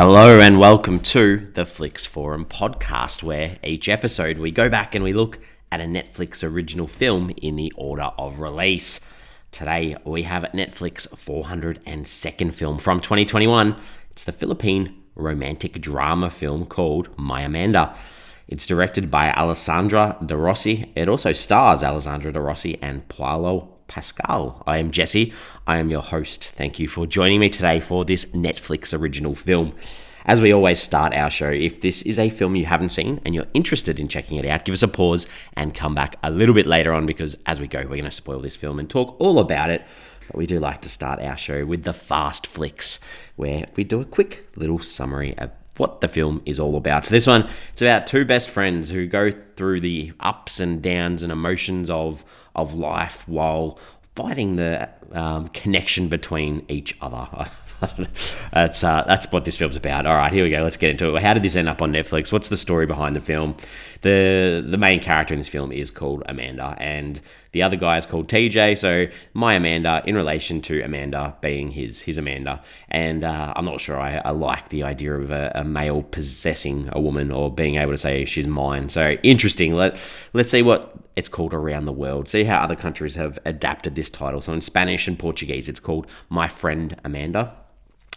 Hello and welcome to the Flix Forum podcast, where each episode we go back and we look at a Netflix original film in the order of release. Today we have Netflix 402nd film from 2021. It's the Philippine romantic drama film called My Amanda. It's directed by Alessandra de Rossi. It also stars Alessandra de Rossi and Piolo. Pascual. I am Jesse. I am your host. Thank you for joining me today for this Netflix original film. As we always start our show, if this is a film you haven't seen and you're interested in checking it out, give us a pause and come back a little bit later on, because as we go, we're going to spoil this film and talk all about it. But we do like to start our show with the Fast Flicks, where we do a quick little summary of what the film is all about. So this one, it's about two best friends who go through the ups and downs and emotions of life while fighting the connection between each other. That's what this film's about. All right, here we go. Let's get into it. How did this end up on Netflix? What's the story behind the film? The main character in this film is called Amanda, and the other guy is called TJ. So my Amanda in relation to Amanda being his Amanda. And I'm not sure I like the idea of a male possessing a woman or being able to say she's mine. So interesting. Let's see what it's called around the world. See how other countries have adapted this title. So in Spanish and Portuguese, it's called My Friend Amanda.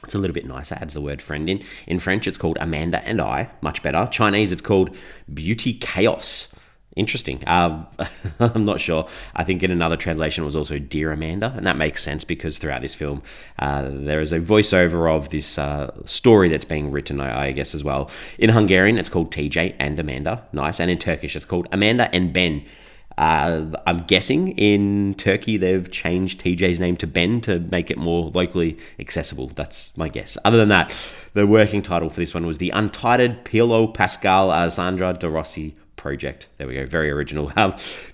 It's a little bit nicer, adds the word friend in. In French, it's called Amanda and I, much better. Chinese, it's called Beauty Chaos. Interesting. I'm not sure. I think in another translation it was also Dear Amanda, and that makes sense because throughout this film there is a voiceover of this story that's being written, I guess, as well. In Hungarian, it's called TJ and Amanda. Nice. And in Turkish, it's called Amanda and Ben. I'm guessing in Turkey they've changed TJ's name to Ben to make it more locally accessible. That's my guess. Other than that, the working title for this one was The Untitled Piolo Pascual Alessandra de Rossi Project. There we go, very original.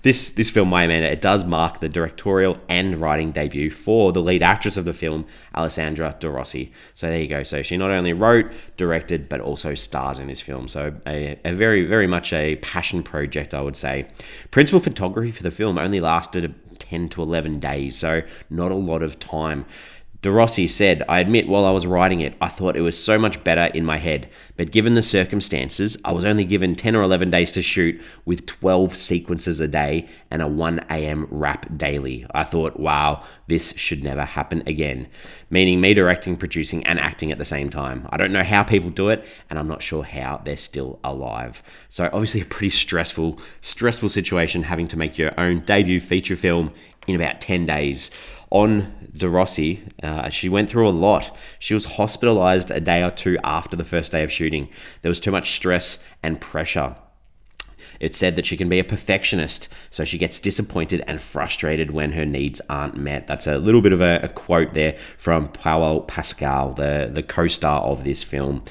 This film, My Amanda, it does mark the directorial and writing debut for the lead actress of the film, Alessandra de Rossi. So there you go. So she not only wrote, directed, but also stars in this film. So a very, very much a passion project, I would say. Principal photography for the film only lasted 10 to 11 days, so not a lot of time. De Rossi said, I admit while I was writing it, I thought it was so much better in my head. But given the circumstances, I was only given 10 or 11 days to shoot with 12 sequences a day and a 1 a.m. wrap daily. I thought, wow, this should never happen again. Meaning me directing, producing, and acting at the same time. I don't know how people do it, and I'm not sure how they're still alive. So obviously a pretty stressful situation having to make your own debut feature film in about 10 days. On De Rossi, she went through a lot. She was hospitalized a day or two after the first day of shooting. There was too much stress and pressure. It said that she can be a perfectionist, so she gets disappointed and frustrated when her needs aren't met. That's a little bit of a quote there from Paulo Pascual, the co-star of this film.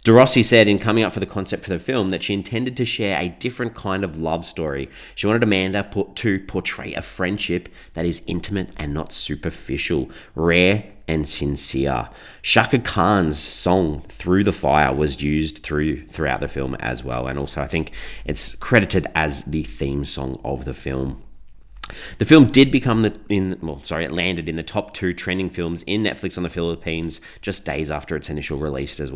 De Rossi said in coming up for the concept for the film that she intended to share a different kind of love story. She wanted Amanda to portray a friendship that is intimate and not superficial, rare and sincere. Shaka Khan's song Through the Fire was used throughout the film as well, and also I think it's credited as the theme song of the film. The film did it landed in the top 2 trending films in Netflix on the Philippines just days after its initial release as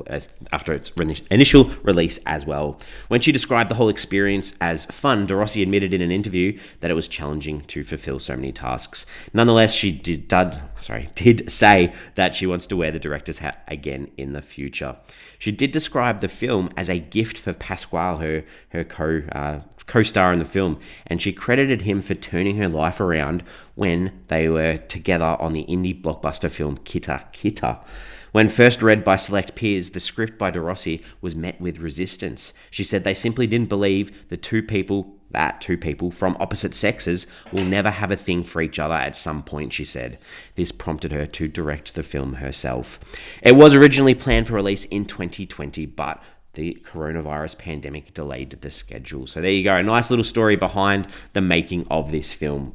well. When she described the whole experience as fun, De Rossi admitted in an interview that it was challenging to fulfill so many tasks. Nonetheless, she did say that she wants to wear the director's hat again in the future. She did describe the film as a gift for Pascual, her co-star in the film, and she credited him for turning her life around when they were together on the indie blockbuster film Kita Kita. When first read by select peers, the script by De Rossi was met with resistance. She said they simply didn't believe that two people from opposite sexes will never have a thing for each other at some point, she said. This prompted her to direct the film herself. It was originally planned for release in 2020, but the coronavirus pandemic delayed the schedule. So there you go, a nice little story behind the making of this film.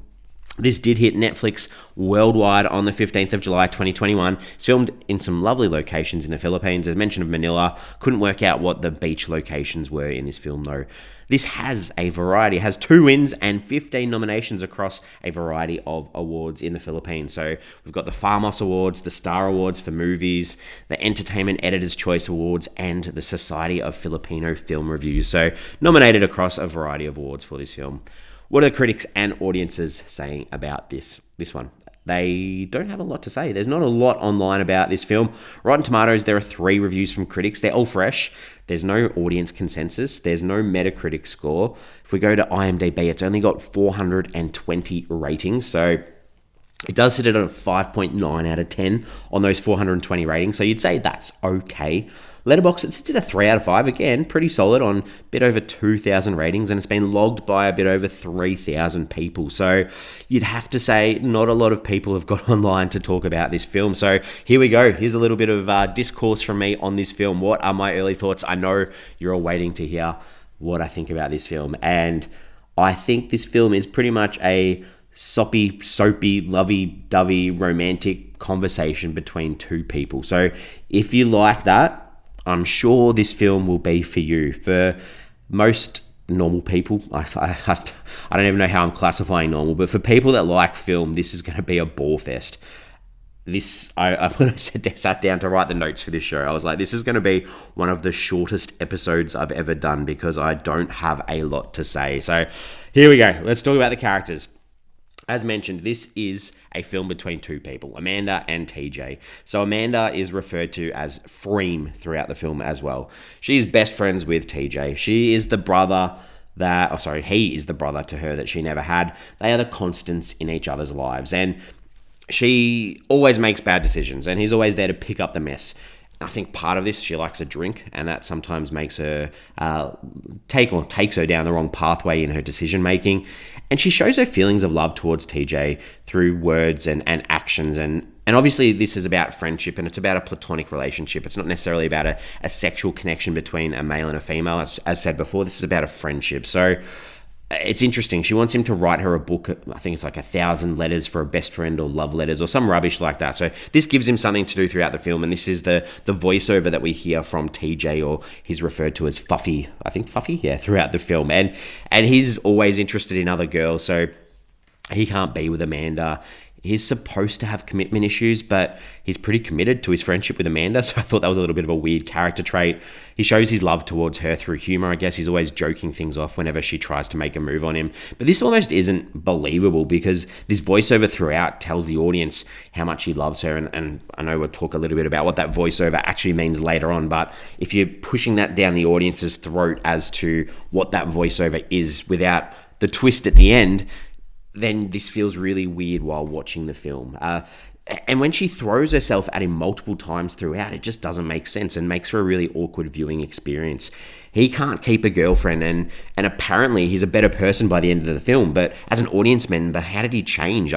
This did hit Netflix worldwide on the 15th of July 2021. It's filmed in some lovely locations in the Philippines. As mentioned of Manila, couldn't work out what the beach locations were in this film though. This has a variety, has 2 wins and 15 nominations across a variety of awards in the Philippines. So we've got the Farmos Awards, the Star Awards for movies, the Entertainment Editor's Choice Awards, and the Society of Filipino Film Reviews. So nominated across a variety of awards for this film. What are the critics and audiences saying about this one? They don't have a lot to say. There's not a lot online about this film. Rotten Tomatoes, there are 3 reviews from critics. They're all fresh. There's no audience consensus. There's no Metacritic score. If we go to IMDb, it's only got 420 ratings. So it does sit at a 5.9 out of 10 on those 420 ratings. So you'd say that's okay. Letterboxd, it sits at a 3 out of 5. Again, pretty solid on a bit over 2,000 ratings, and it's been logged by a bit over 3,000 people. So you'd have to say not a lot of people have got online to talk about this film. So here we go. Here's a little bit of discourse from me on this film. What are my early thoughts? I know you're all waiting to hear what I think about this film. And I think this film is pretty much a soapy, lovey-dovey, romantic conversation between 2 people. So if you like that, I'm sure this film will be for you. For most normal people, I don't even know how I'm classifying normal, but for people that like film, this is going to be a ball fest. When I sat down to write the notes for this show, I was like, this is going to be one of the shortest episodes I've ever done because I don't have a lot to say. So here we go. Let's talk about the characters. As mentioned, this is a film between 2 people, Amanda and TJ. So Amanda is referred to as Freem throughout the film as well. She's best friends with TJ. He is the brother to her that she never had. They are the constants in each other's lives. And she always makes bad decisions, and he's always there to pick up the mess. I think part of this, she likes a drink, and that sometimes makes her takes her down the wrong pathway in her decision making. And she shows her feelings of love towards TJ through words and actions. And obviously this is about friendship, and it's about a platonic relationship. It's not necessarily about a sexual connection between a male and a female. As said before, this is about a friendship. So it's interesting. She wants him to write her a book. I think it's like 1,000 letters for a best friend, or love letters, or some rubbish like that. So this gives him something to do throughout the film. And this is the voiceover that we hear from TJ, or he's referred to as Fuffy. I think Fuffy, yeah, throughout the film. And he's always interested in other girls. So he can't be with Amanda. He's supposed to have commitment issues, but he's pretty committed to his friendship with Amanda. So I thought that was a little bit of a weird character trait. He shows his love towards her through humor. I guess he's always joking things off whenever she tries to make a move on him. But this almost isn't believable, because this voiceover throughout tells the audience how much he loves her. And I know we'll talk a little bit about what that voiceover actually means later on. But if you're pushing that down the audience's throat as to what that voiceover is without the twist at the end, then this feels really weird while watching the film. And when she throws herself at him multiple times throughout, it just doesn't make sense and makes for a really awkward viewing experience. He can't keep a girlfriend, and apparently he's a better person by the end of the film. But as an audience member, how did he change?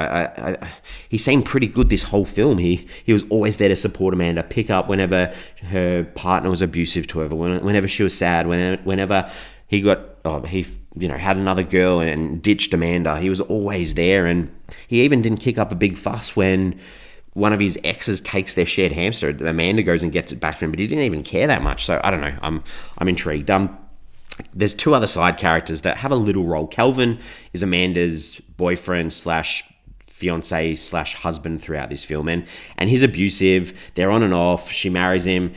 He seemed pretty good this whole film. He was always there to support Amanda, pick up whenever her partner was abusive to her, whenever she was sad, whenever he had another girl and ditched Amanda. He was always there, and he even didn't kick up a big fuss when one of his exes takes their shared hamster. Amanda goes and gets it back to him, but he didn't even care that much. So I don't know. I'm intrigued. There's 2 other side characters that have a little role. Kelvin is Amanda's boyfriend / fiance / husband throughout this film, and he's abusive. They're on and off. She marries him.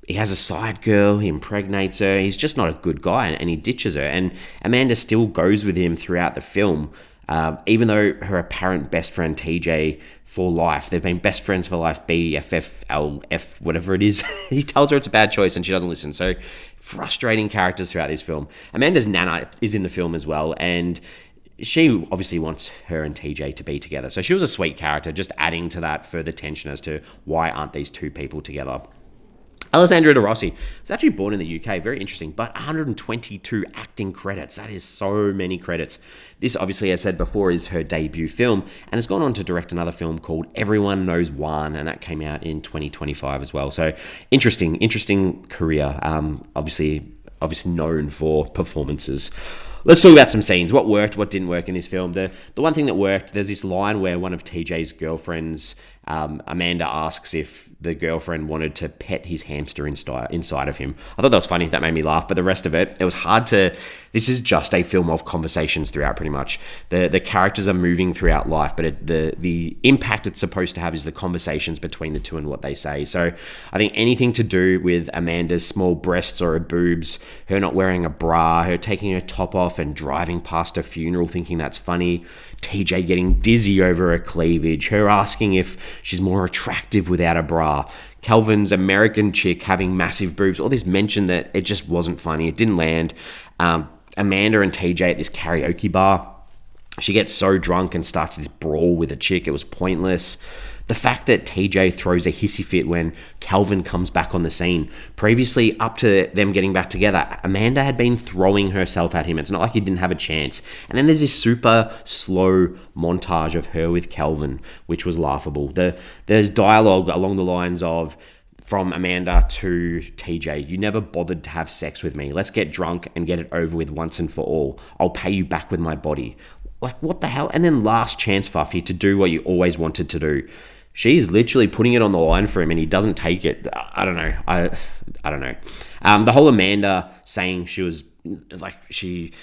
He has a side girl, he impregnates her. He's just not a good guy, and he ditches her. And Amanda still goes with him throughout the film, even though her apparent best friend TJ for life, they've been best friends for life, BFF, whatever it is. He tells her it's a bad choice and she doesn't listen. So frustrating characters throughout this film. Amanda's nana is in the film as well, and she obviously wants her and TJ to be together. So she was a sweet character, just adding to that further tension as to why aren't these 2 people together. Alessandra de Rossi was actually born in the UK, very interesting, but 122 acting credits. That is so many credits. This, obviously, as said before, is her debut film, and has gone on to direct another film called Everyone Knows Juan, and that came out in 2025 as well. So interesting career, obviously known for performances. Let's talk about some scenes. What worked, what didn't work in this film. The one thing that worked, there's this line where one of TJ's girlfriends Amanda asks if the girlfriend wanted to pet his hamster inside of him. I thought that was funny. That made me laugh. But the rest of it was hard to... This is just a film of conversations throughout, pretty much. The characters are moving throughout life, but the impact it's supposed to have is the conversations between the two and what they say. So I think anything to do with Amanda's small breasts or her boobs, her not wearing a bra, her taking her top off and driving past a funeral thinking that's funny, TJ getting dizzy over her cleavage, her asking if she's more attractive without a bra, Calvin's American chick having massive boobs, all this mention that it just wasn't funny, it didn't land. Amanda and TJ at this karaoke bar, she gets so drunk and starts this brawl with a chick, it was pointless. The fact that TJ throws a hissy fit when Calvin comes back on the scene. Previously, up to them getting back together, Amanda had been throwing herself at him. It's not like he didn't have a chance. And then there's this super slow montage of her with Calvin, which was laughable. There's dialogue along the lines of, from Amanda to TJ, you never bothered to have sex with me. Let's get drunk and get it over with once and for all. I'll pay you back with my body. Like, what the hell? And then last chance, Fuffy, to do what you always wanted to do. She's literally putting it on the line for him and he doesn't take it. I don't know. I don't know. The whole Amanda saying she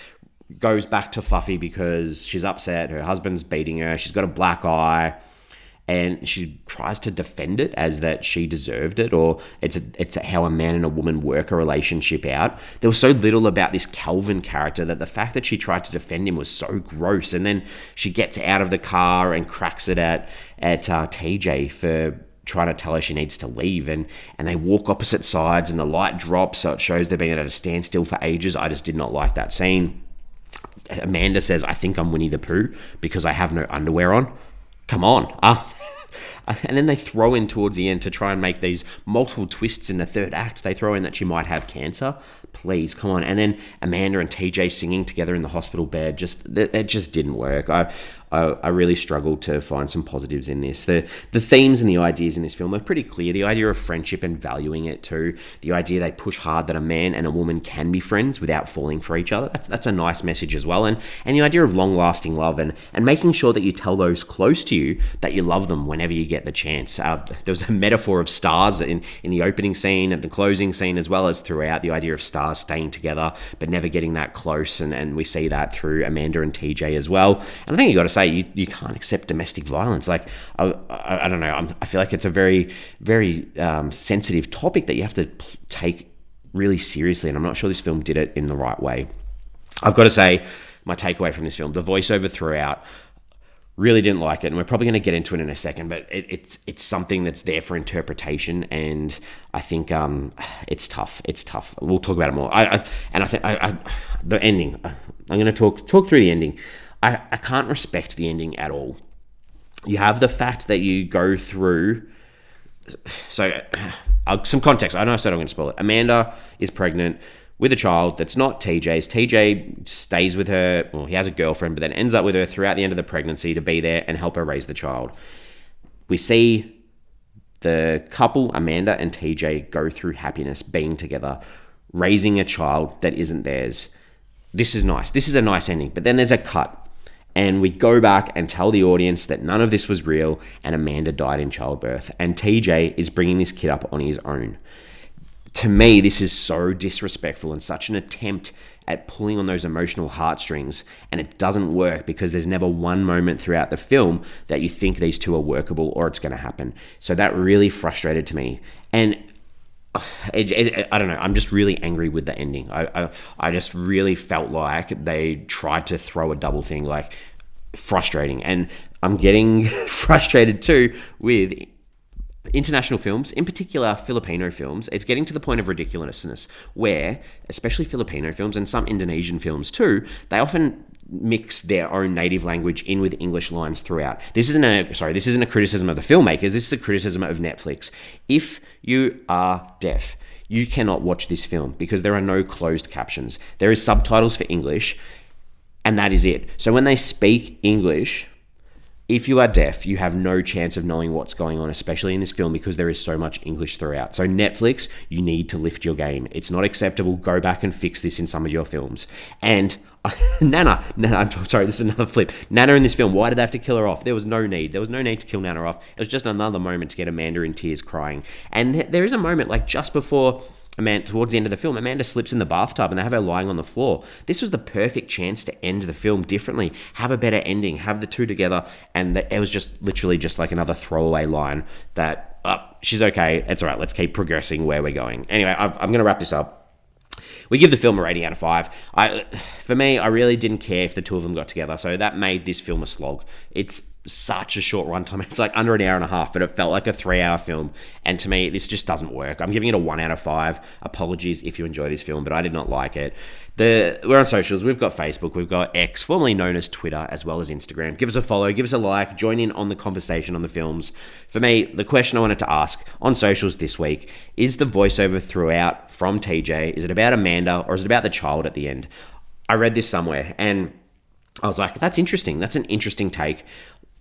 goes back to Fluffy because she's upset. Her husband's beating her. She's got a black eye. And she tries to defend it as that she deserved it, or it's how a man and a woman work a relationship out. There was so little about this Calvin character that the fact that she tried to defend him was so gross. And then she gets out of the car and cracks it at TJ for trying to tell her she needs to leave, and they walk opposite sides and the light drops, so it shows they've been at a standstill for ages. I just did not like that scene. Amanda says, I think I'm Winnie the Pooh because I have no underwear on. Come on. And then they throw in towards the end to try and make these multiple twists in the third act. They throw in that she might have cancer. Please, come on. And then Amanda and TJ singing together in the hospital bed. It just didn't work. I really struggled to find some positives in this. The themes and the ideas in this film are pretty clear. The idea of friendship and valuing it too. The idea they push hard that a man and a woman can be friends without falling for each other. That's a nice message as well. And the idea of long-lasting love and making sure that you tell those close to you that you love them whenever you get the chance. There was a metaphor of stars in the opening scene and the closing scene, as well as throughout, the idea of stars staying together but never getting that close. And we see that through Amanda and TJ as well. And I think you got to say, you can't accept domestic violence. Like, I don't know. I feel like it's a very, very sensitive topic that you have to take really seriously, and I'm not sure this film did it in the right way. I've got to say, my takeaway from this film, the voiceover throughout, really didn't like it, and we're probably going to get into it in a second, but it's something that's there for interpretation, and I think it's tough. It's tough. We'll talk about it more. I think the ending, I'm going to talk through the ending. I can't respect the ending at all. You have the fact that you go through... So, some context. I know I said I'm going to spoil it. Amanda is pregnant with a child that's not TJ's. TJ stays with her. Well, he has a girlfriend, but then ends up with her throughout the end of the pregnancy to be there and help her raise the child. We see the couple, Amanda and TJ, go through happiness, being together, raising a child that isn't theirs. This is nice. This is a nice ending. But then there's a cut. And we go back and tell the audience that none of this was real and Amanda died in childbirth. And TJ is bringing this kid up on his own. To me, this is so disrespectful and such an attempt at pulling on those emotional heartstrings. And it doesn't work because there's never one moment throughout the film that you think these two are workable or it's going to happen. So that really frustrated to me. And I don't know. I'm just really angry with the ending. I just really felt like they tried to throw a double thing, like frustrating. And I'm getting frustrated too with international films, in particular Filipino films. It's getting to the point of ridiculousness where, especially Filipino films and some Indonesian films too, they often mix their own native language in with English lines throughout. This isn't a criticism of the filmmakers. This is a criticism of Netflix. If you are deaf, you cannot watch this film because there are no closed captions. There is subtitles for English, and that is it. So when they speak English, if you are deaf, you have no chance of knowing what's going on, especially in this film, because there is so much English throughout. So Netflix, you need to lift your game. It's not acceptable. Go back and fix this in some of your films. And Nana, I'm sorry, this is another flip. Nana in this film, why did they have to kill her off? There was no need. There was no need to kill Nana off. It was just another moment to get Amanda in tears crying. And there is a moment, like just before Amanda, towards the end of the film, Amanda slips in the bathtub and they have her lying on the floor. This was the perfect chance to end the film differently, have a better ending, have the two together, and it was just literally just like another throwaway line that, she's okay, it's all right, let's keep progressing where we're going. Anyway, I'm going to wrap this up. We give the film a rating out of 5. For me, I really didn't care if the two of them got together, so that made this film a slog. It's such a short runtime. It's like under an hour and a half, but it felt like a 3-hour film. And to me, this just doesn't work. I'm giving it a 1 out of 5. Apologies if you enjoy this film, but I did not like it. We're on socials. We've got Facebook. We've got X, formerly known as Twitter, as well as Instagram. Give us a follow. Give us a like. Join in on the conversation on the films. For me, the question I wanted to ask on socials this week, is the voiceover throughout from TJ, is it about Amanda or is it about the child at the end? I read this somewhere and I was like, that's interesting. That's an interesting take.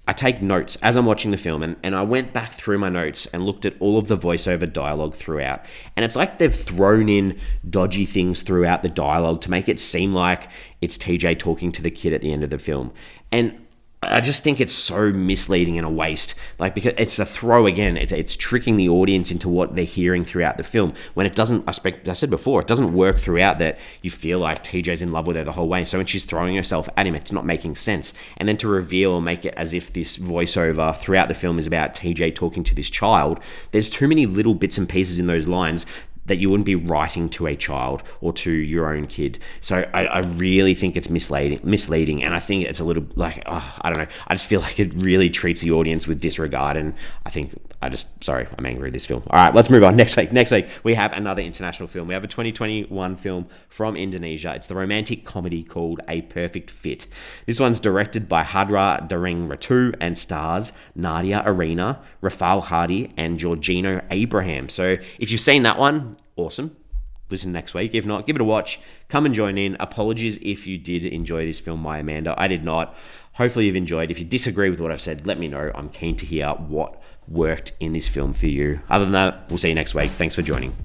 I take notes as I'm watching the film, and I went back through my notes and looked at all of the voiceover dialogue throughout. And it's like they've thrown in dodgy things throughout the dialogue to make it seem like it's TJ talking to the kid at the end of the film. And I just think it's so misleading and a waste. Like, because it's a throw again. It's tricking the audience into what they're hearing throughout the film. When it doesn't, I said before, it doesn't work throughout that you feel like TJ's in love with her the whole way. So when she's throwing herself at him, it's not making sense. And then to reveal or make it as if this voiceover throughout the film is about TJ talking to this child, there's too many little bits and pieces in those lines that you wouldn't be writing to a child or to your own kid. So I really think it's misleading, and I think it's a little like, I don't know. I just feel like it really treats the audience with disregard, and I'm angry with this film. All right, let's move on. Next week, we have another international film. We have a 2021 film from Indonesia. It's the romantic comedy called A Perfect Fit. This one's directed by Hadra Daring Ratu and stars Nadia Arena, Rafal Hardy, and Georgino Abraham. So if you've seen that one, awesome. Listen next week. If not, give it a watch. Come and join in. Apologies if you did enjoy this film by Amanda. I did not. Hopefully you've enjoyed. If you disagree with what I've said, let me know. I'm keen to hear what worked in this film for you. Other than that, we'll see you next week. Thanks for joining.